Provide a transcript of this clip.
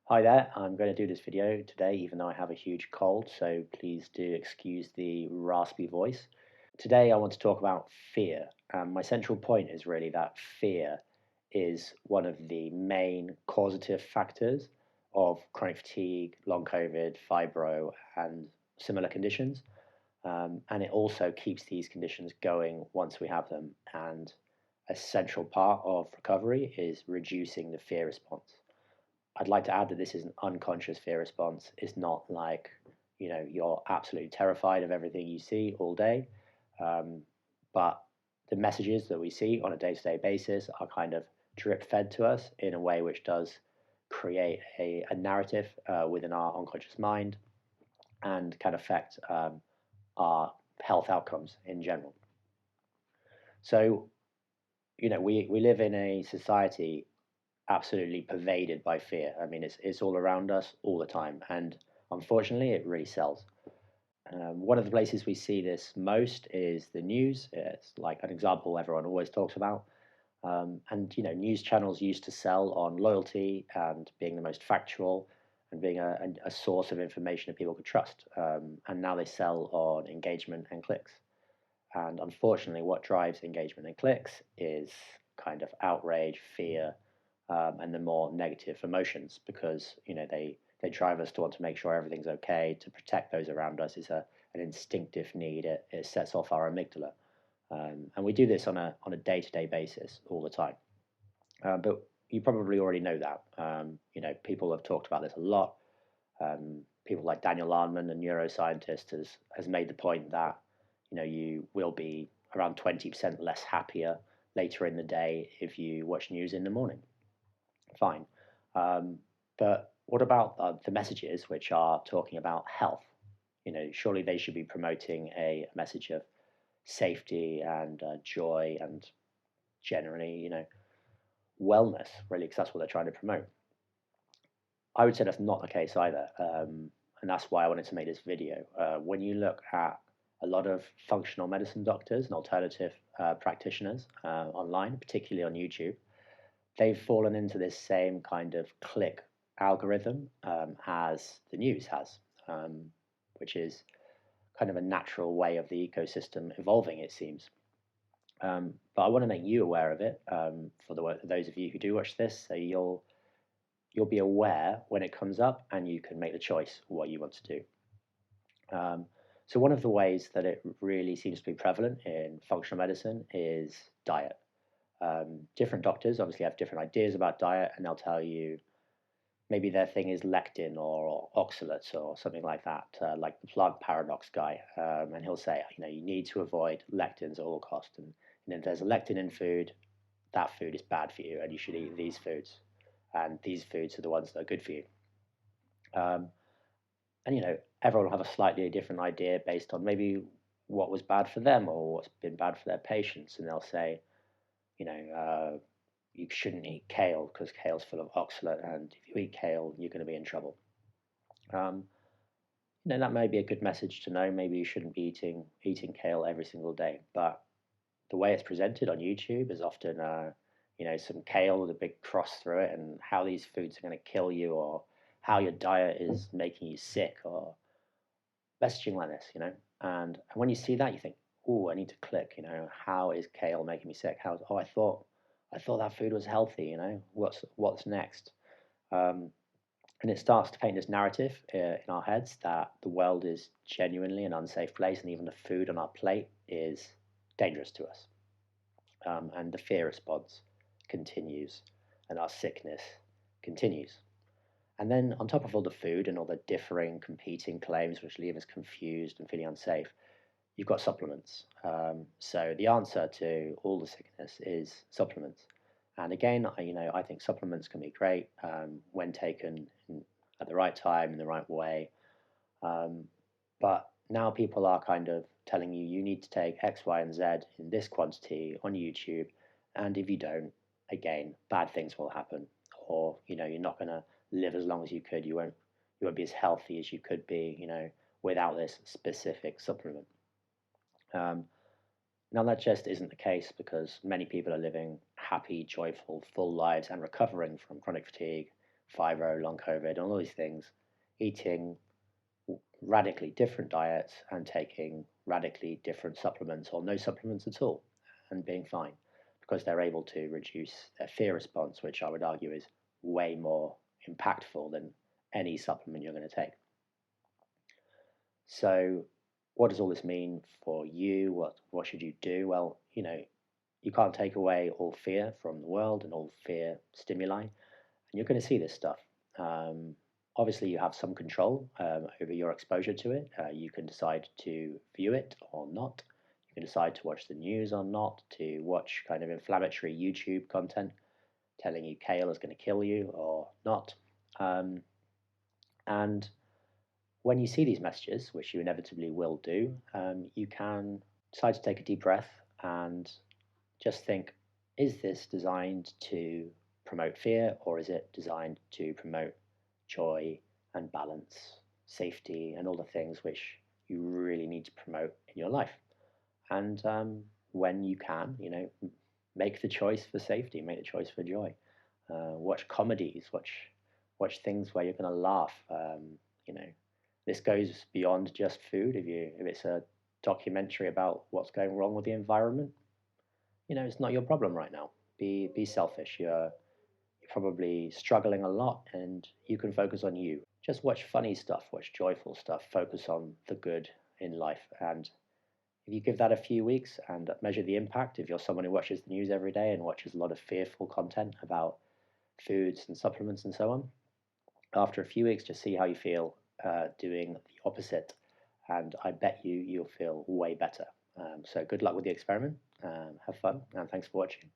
Hi there, I'm going to do this video today even though I have a huge cold, so please do excuse the raspy voice. Today I want to talk about fear. My central point is really that fear is one of the main causative factors of chronic fatigue, long COVID, fibro, and similar conditions. And it also keeps these conditions going once we have them. And a central part of recovery is reducing the fear response. I'd like to add that this is an unconscious fear response. It's not like, you're absolutely terrified of everything you see all day. Um, but the messages that we see on a day to day basis are kind of drip fed to us in a way which does create a narrative within our unconscious mind and can affect our health outcomes in general. So, we live in a society absolutely pervaded by fear. I mean, it's all around us all the time, and unfortunately, it really sells. One of the places we see this most is the news. It's like an example everyone always talks about. And news channels used to sell on loyalty and being the most factual and being a source of information that people could trust. And now they sell on engagement and clicks. And unfortunately, what drives engagement and clicks is kind of outrage, fear, and the more negative emotions because they drive us to want to make sure everything's okay, to protect those around us. It's an instinctive need. It sets off our amygdala, and we do this on a day-to-day basis all the time. But you probably already know that. People have talked about this a lot. People like Daniel Kahneman, a neuroscientist, has made the point that you will be around 20% less happier later in the day if you watch news in the morning. Fine. But what about the messages which are talking about health? Surely they should be promoting a message of safety and joy and generally, wellness, really, because that's what they're trying to promote. I would say that's not the case either. And that's why I wanted to make this video. When you look at a lot of functional medicine doctors and alternative practitioners online, particularly on YouTube, they've fallen into this same kind of click algorithm as the news has, which is kind of a natural way of the ecosystem evolving, it seems. But I want to make you aware of it for those of you who do watch this, so you'll be aware when it comes up, and you can make the choice what you want to do. So one of the ways that it really seems to be prevalent in functional medicine is diet. Different doctors obviously have different ideas about diet, and they'll tell you maybe their thing is lectin or oxalates or something like that, like the plant paradox guy. And he'll say, you need to avoid lectins at all costs. And if there's a lectin in food, that food is bad for you, and you should eat these foods. And these foods are the ones that are good for you. Um, and everyone will have a slightly different idea based on maybe what was bad for them or what's been bad for their patients. And they'll say, you shouldn't eat kale because kale's full of oxalate, and if you eat kale, you're going to be in trouble. That may be a good message to know. Maybe you shouldn't be eating kale every single day, but the way it's presented on YouTube is often, some kale with a big cross through it, and how these foods are going to kill you, or how your diet is making you sick, or messaging like this, And when you see that, you think, oh, I need to click. How is kale making me sick? I thought that food was healthy. What's next? And it starts to paint this narrative in our heads that the world is genuinely an unsafe place, and even the food on our plate is dangerous to us. And the fear response continues, and our sickness continues. And then, on top of all the food and all the differing, competing claims which leave us confused and feeling unsafe, you've got supplements. So the answer to all the sickness is supplements. And again, I think supplements can be great when taken at the right time in the right way. But now people are kind of telling you need to take X, Y, and Z in this quantity on YouTube, and if you don't, again, bad things will happen, or you're not going to live as long as you could. You won't be as healthy as you could be, without this specific supplement. Now, that just isn't the case because many people are living happy, joyful, full lives and recovering from chronic fatigue Viro, long COVID, and all these things, eating radically different diets and taking radically different supplements or no supplements at all and being fine because they're able to reduce their fear response, which I would argue is way more impactful than any supplement you're going to take. So, what does all this mean for you? What should you do? Well, you can't take away all fear from the world and all fear stimuli, and you're going to see this stuff. Um, Obviously, you have some control over your exposure to it. You can decide to view it or not. You can decide to watch the news or not, to watch kind of inflammatory YouTube content telling you kale is going to kill you or not. And when you see these messages, which you inevitably will do, you can decide to take a deep breath and just think, is this designed to promote fear or is it designed to promote joy and balance, safety, and all the things which you really need to promote in your life? And when you can, make the choice for safety, make the choice for joy. Watch comedies, watch things where you're going to laugh. You know, this goes beyond just food. If it's a documentary about what's going wrong with the environment, it's not your problem right now. Be selfish. You're probably struggling a lot, and you can focus on you. Just watch funny stuff, watch joyful stuff. Focus on the good in life, and if you give that a few weeks and measure the impact, if you're someone who watches the news every day and watches a lot of fearful content about foods and supplements and so on, after a few weeks, just see how you feel doing the opposite, and I bet you'll feel way better. So good luck with the experiment. Have fun, and thanks for watching.